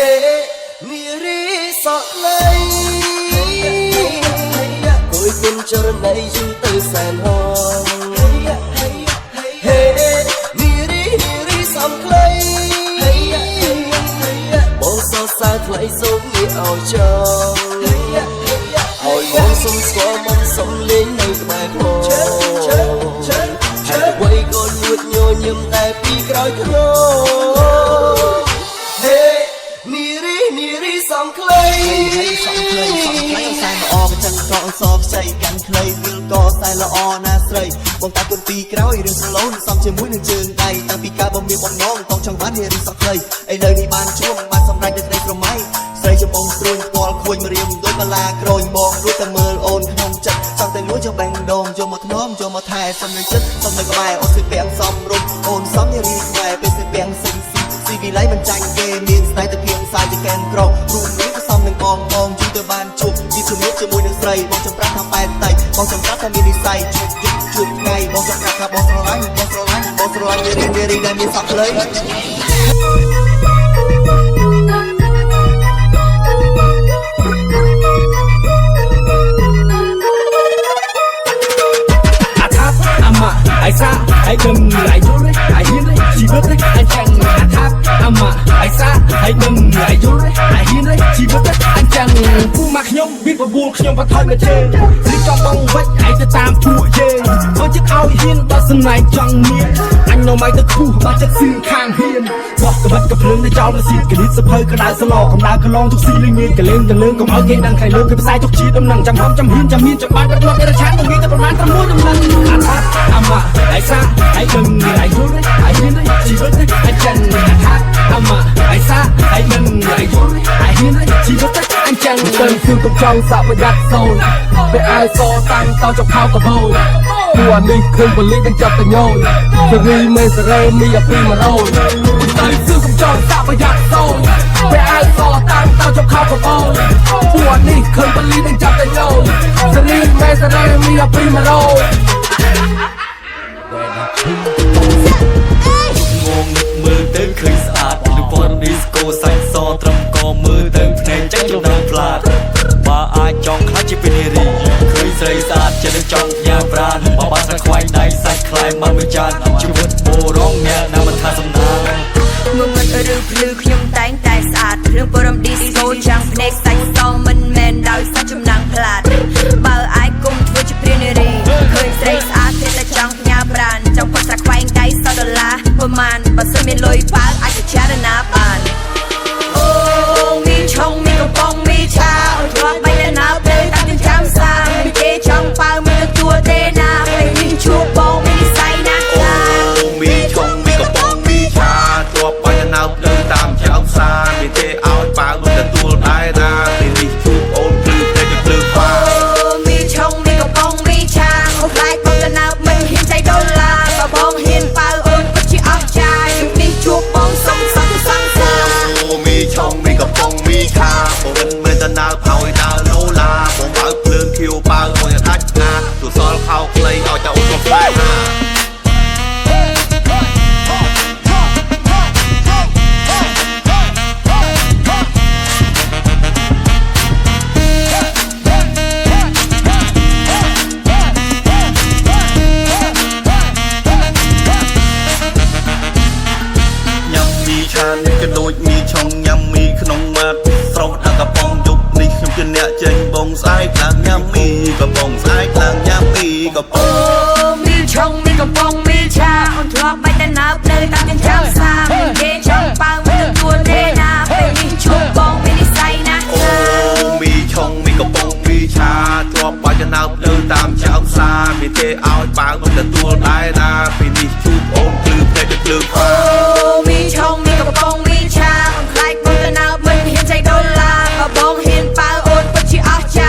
នារីសក់លៃគួយគុណចរណៃយូរទៅសែនហងហេនារីសំខ្លីបងសរសើរថ្លៃសូមងាកឲ្យចងឲ្យបងសុំស្គាល់មកសុំលេងនៅក្បែរផងហើយអ្វីក៏លួចញញឹមតែពីក្រោយខ្លួនហេនារីសំខ្លីសំខ្លីសែនល្អក៏ចឹងក៏សខ្ចីកាន់ខ្លីវាលក៏សែនល្អណាស្រីបងតាគុនពីក្រោយរឿងស្រឡូនសំជាមួយនឹងជើងដៃតាំងពីកាលបងមានបំណងតង់ចង់បាននារីសក់ខ្លីឥឡូវនេះបានជួបបានសម្រេចទៅស្រីប្រម៉ៃស្រីចំបងស្រួយផ្ទាល់ខួយមករៀងដូចកាឡាក្រូញមកលួចតែមើលអូនក្នុងចិត្តចង់តែលួចយកបែងដងយកមកធ្នមយកមកថែសំនៅចិត្តសំនៅក្បែរអូនសិពាំងសំរុំអូនសំនារីខ្មែរពេលសិពាំងស៊ីវិល័យមិនចាញ់គេមានស្នេហ៍តែពីងសាយជាកែនក្ររូបនេះក៏សមនឹងបងយូរទៅបានជួបពីជំនួបជាមួយនឹងស្រីបងចម្រាស់ថាបែបតៃបងចម្រាស់ថាមាននិស័យជួបថ្ងៃបងចម្រាស់ថាបងស្រឡាញ់នារីដែលមានសក់ខ្លីai xa ai đừng lại vô đấy ai hiên đấy chỉ biết đấy anh chẳng tháp mà ai xa ai đừng lại vô đấy ai hiên đấy chỉ biết đấy anh chẳng phu mặc nhông biết và buồn nhông và thôi mà chê đi trong bông vách aiจะตามผัวเย่có chiếc áo hiên đó sân này chẳng miên anh nó mày tới khu ba chất xin khang hiênบอกกับบัดกับเพลิงในจอมละสีกระดิ่งสะเพยกระดาษสลอกของดาวกระลองทุกสีเลี้ยงเงินกระเลี้ยงของเอาเกงดังไข่เลือกกับสายทุกชีดำหนังจำหอมจำหินจำมีนจำบ้านกระโดดกระชั้นตรงนี้แต่ประมาณตะมุ้ยดำหนังอาทัดมาai xa ai đừng lại vô đấy ai hiên đấy chỉ biết đấy anh chẳng hát mà ai xa ai đừng lại vô đấy ai hiên đấy chỉ biết đấy anh chẳng từng phương công trong dạo với gạt sâu về ai so tăng tao trong khao cả bầuตัวนี้คือบริกันจับแต่โยนจะรีเมสเรมีอย่าปีมาโรยtừng phương công trong dạo với gạt sâu về ai so tăng tao trong khao cả bầuตัวนี้คือบริกันจับแต่โยนจะรีเมสเรมีอย่าปีมาโรยงงนึกมือเต้นเคยสะอาดหรือพอดิสโก้ใส่ซอตรำกอมือเต้นเพลงจังจงนำพลาดมาอายจองคลาจิเป็นเฮรีเคยใส่สะอาดจะได้จองยาปราณมาบ้านสักควายในใส่คลายมาเมื่อจานชีวิตโบร้องเนี่ยน้ำมันทาสำนาเมื่อมันเรื่องพลือขยมแต่งแต่สะอาดเรื่องปรมดิสโก้จังเพลงใส่ซอมันแมนดาวสักจำนำพลาดเบอร์ไอกุ้งทั่วจะเป็นเฮรีเคยใส่สะอาดเทแต่จองยาปราณจองคนสักควายในซอดลาประมาณบัสมีลอยปากอาจจะแช่ระนาบานโอ้มีชงมีกระป๋องมีชาทั่วไปแล้วนาเปย์ตั้งจำซ้ำมีเกจองปากมีตัวเดนาไปยิงชูบองมีใส่นักลามีชงมีกระป๋องมีชาตัวไปแล้วนาเปย์ตามเจ้าซามีเทเอาปากมันจะตัวได้นามีดิชูโอนปลื้มแต่จะปลื้มฟ้ามีชงมีกระป๋องมีชาเขาไล่ปองกันนามันเห็นใจโดนลากระป๋องเห็นปากโอนปัจจิออกใจมีชูบองส่งสังสังสามีชงมีกระป๋องมีชาผมเป็นเมตนาเผาให้ดาวโลลาผมเอาเพลิงคิวปากโอนจะทัดนาตัวซอลเข้าเคยเอาจะอุ้มไปหานี่กระโดดมีช่องยำมีขนมมาสระดังกระป๋องยุบนี่ขึ้นจะเนี่ยเจงบงสายกลางยำมีกระป๋องสายกลางยำมีกระป๋องมีชงมีกระป๋องมีชาอ่อนทั่วไปแต่นับเลยตั้งกันจำซ้ำมีเกจองปางมันตัวเดนาไปยิงชูบองไม่ได้ใส่นะมีชงมีกระป๋องมีชาทั่วไปจะนับเลยตามเจ้าซามีเทเอาปากมันจะตัวได้นาไปนี่ชูโอนปลื้มแต่จะปลื้มฟ้ามีชงมีกระป๋องมีชาของใครปองกันนามันเห็นใจโดนลากระป๋องเห็นปากโอนปัจจิออกใจ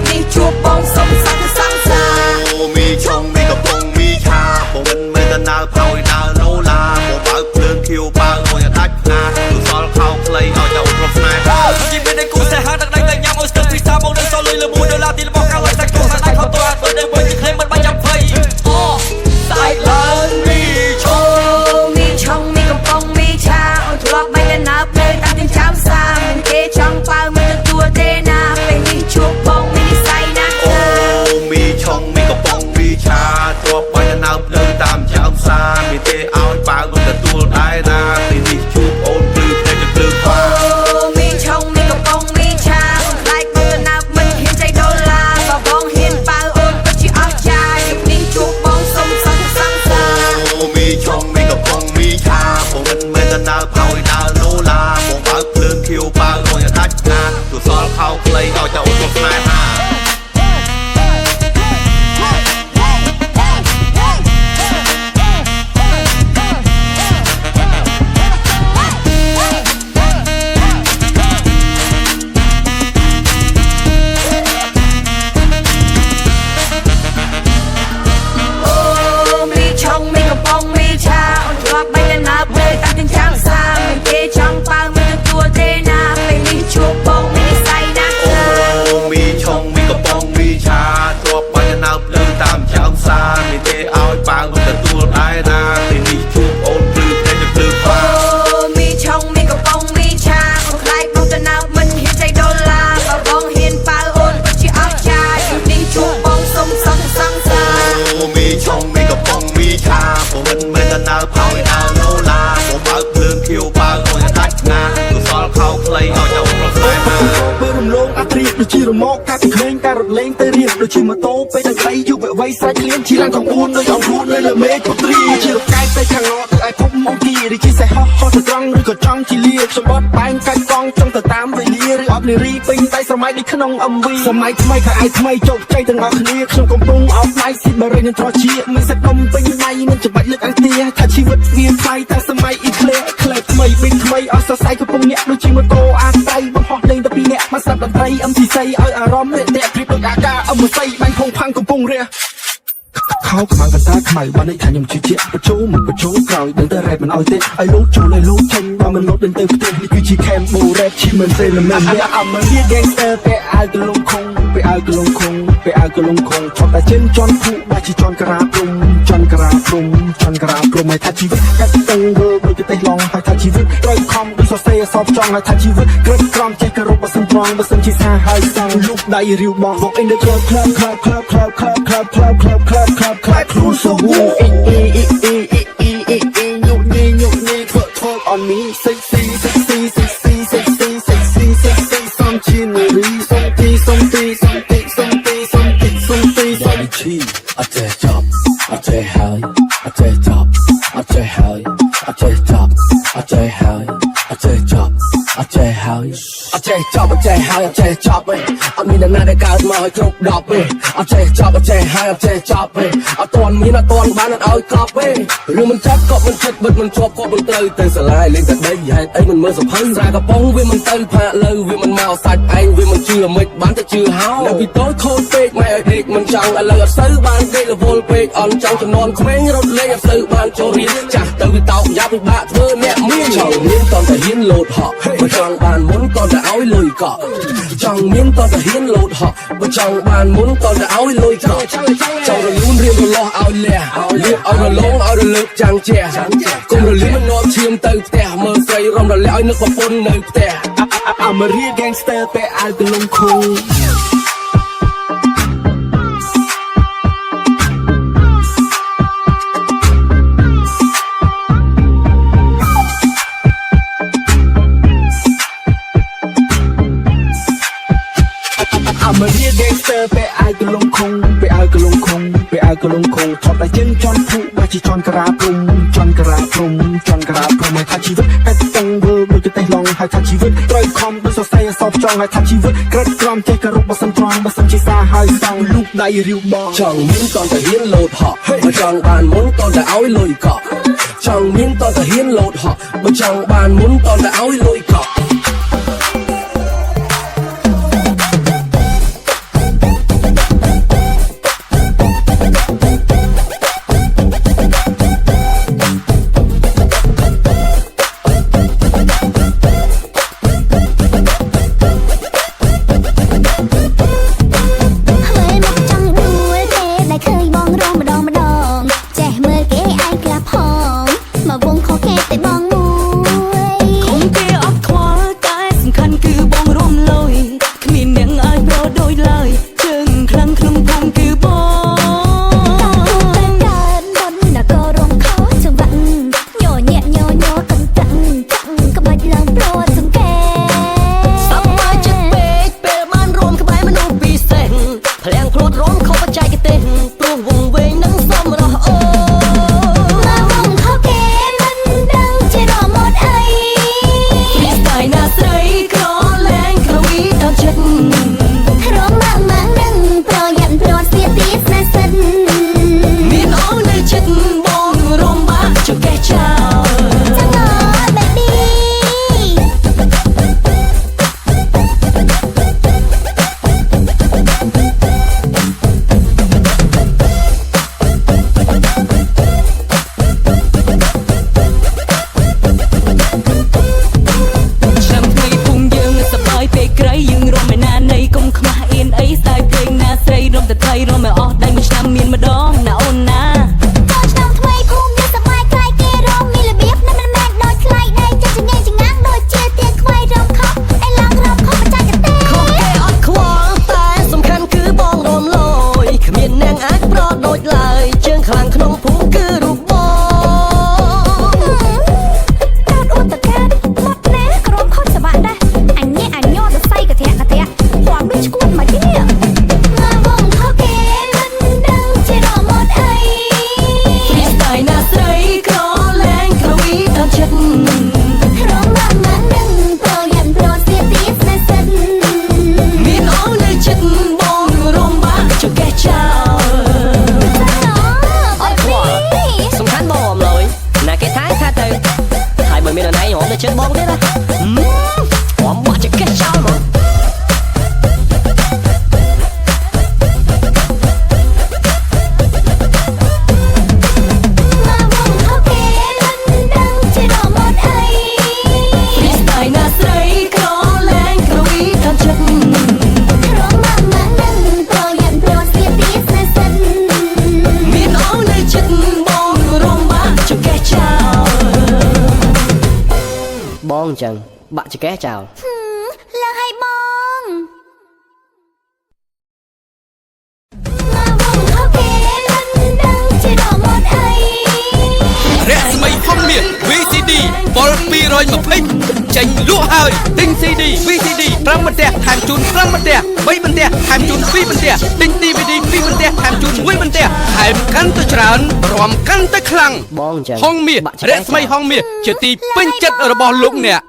มีชูบองส่งสังสังสามีชงมีกระป๋องมีชาผมเป็นเมตนาเผาให้ดาวโลลาผมเอาเพลิงคิวปากโอนจะทัดนาตัวซอลเข้าเคยเอาจะอุ้มไปหาชีวิตในกูเสียหายดังนั้นแต่ยังเอาสติสามองได้ซอลเลยละมูเดลาที่ละบอกกันไว้สักตัวสักตัวตัวตัวเดิมเว้ยที่เคยมันมาจับไฟสายลัน ដូចជារមាក់កាត់ក្មេងការរត់លេងទៅរៀនដូចជាម៉ូតូពេលតែខ្លីយុវវ័យស្រេចឃ្លានជាឡានของ4ដោយអង្គ4នៅលើមេឃពុត្រីជារកែទៅខាងណទៅឲ្យភពអង្គាដូចជាសេះហោះទៅត្រង់ឬក៏ចង់ជាលាខ្ញុំបត់បែងកាច់កង់ចង់ទៅតាមវេលាឬអបនារីពេញតែស្រមៃដូចក្នុង MV សម័យថ្មីខែឯថ្មីជោគជ័យទាំងអស់គ្នាខ្ញុំកំពុងអោបផ្នែកស៊ីបរិញនឹងត្រជាមិនសកម្មពេញដៃមិនច្បាច់លើកអង្គាថាជីវិតវាថ្លៃតែសម័យអ៊ីក្លេក្លេថ្មីប៊ីនថ្មីអស់សរសៃកំពុងញាក់ដូចជាម៉ូតូអាស្រ័យបំផុសលេងទៅពីអ្នកមកស្ដាប់តន្ត្រី MCC ឲ្យអារម្មណ៍រាក់ទាក់ព្រៀបដូចអាកាអមស័យបាញ់ខំផាំងកំពុងរះខោខ្មៅកតាខ្មៅបានន័យថាខ្ញុំជឿជាក់បញ្ចូលមិនបញ្ចូលក្រោយដឹងតែរ៉េបមិនអោយទេឲ្យលោកចូលឲ្យលោកចេញបើមិនលោកដឹងទៅផ្ទះនេះគឺជា Cambo Rap ឈីមិនទេមិនមែនអ្នកអាមេរិក Gangster ពេលឲ្យកលងខងពេលឲ្យកលងខងពេលឲ្យកលងខងឆប់តែជិនជន់ភូបាជាជន់ក្រាព្រំជន់ក្រាព្រំជន់ក្រាព្រំឲ្យថាជីវិតកាត់ទៅធ្វើដូចទៅឡងហើយថាជីវិតត្រូវខំដូចសរសេរអសបចង់ឲ្យថាជីវិតក្រិតក្រំចេះគោរពបើសិនត្រង់បើសិនជាសាហើយសងលូកដៃរាវបង Walk in the club club club club club club club club club club club club club so woo on me sexy sexy sexy sexy sexy sexy some chinery something something something something something something something I take top I take high I take top I take high I take top I take high I take top I take high I take top I take high I take top អត់មានអ្នកណាដែលកើតមកឲ្យគ្រប់10ទេ I take top I take high I take top អត់ទាន់មានអត់ទាន់បានអត់ឲ្យកប់ទេរឿងមិនចាប់ក៏មិនចិត្តបិទមិនជាប់ក៏មិនត្រូវទៅសាលាលេងតែដីហេតុអីមិនមើលសភៅស្រាកំប៉ុងវាមិនទៅផាកលើវាមិនមកសាច់ឯងវាមិនជឿមិនបានតែជឿហោនៅពីតូចខូចពេកម៉ែឲ្យដេកមិនចង់ឥឡូវអត់សូវបានដេករវល់ពេកអន់ចង់ចំនួនក្មេងរត់លេងអត់សូវបានចូលរៀនចាស់ទៅវាតោកយ៉ាប់ពិបាកធ្វើអ្នកមានចង់មានតតែហ៊ានលោតហក់បើចង់បានមុនតតែឲ្យលុយកក់ចង់មានតតែហ៊ានលោតហក់បើចង់បានមុនតតែឲ្យលុយកក់ចង់រលូនរៀនរលាស់ឲ្យលះលៀបឲ្យរលងឲ្យរលើកចាំងជះគុំរលីមិននាំឈាមទៅផ្ទះមើលស្រីរំរលាក់ឲ្យនឹកប្រពន្ធនៅផ្ទះ I'm a real gangster ពេលឲ្យកលងខងI'm a real gangster ពេលឲ្យកលងខងពេលឲ្យកលងខងពេលឲ្យកលងខងឆប់តែជិនជន់ភូបាជាជន់ក្រាព្រំជន់ក្រាព្រំជន់ក្រាព្រំឲ្យថាជីវិតកាត់ទៅធ្វើដូចទៅឡងហើយថាជីវិតត្រូវខំដូចសរសៃអសបចង់ឲ្យថាជីវិតក្រិតក្រំចេះគោរពបើសិនត្រង់បើសិនជាសាហើយសងលូកដៃរាវបងចង់មានតតែហ៊ានលោតហក់បើចង់បានមុនតតែឲ្យលុយកក់ចង់មានតតែហ៊ានលោតហក់បើចង់បានមុនតតែឲ្យលុយកក់មកវងខកគេតែបងមួយ គុំគេអត់ខ្វល់ ចោលមកបងអញ្ចឹងបាក់ចកេះចោលលើឲ្យបងរស្មីហុងមាស VCD ពល220ចេញលក់ហើយទិញ CD VCD 5បន្ទះថែមជូន5បន្ទះ3បន្ទះថែមជូន2បន្ទះទិញ DVD 2បន្ទះថែមជូន1បន្ទះថែមកាន់ទៅច្រើនរំកាន់ទៅខ្លាំង បងអញ្ចឹង ហុងមាសរស្មីហុងមាសជាទីពេញចិត្តរបស់លោកអ្នក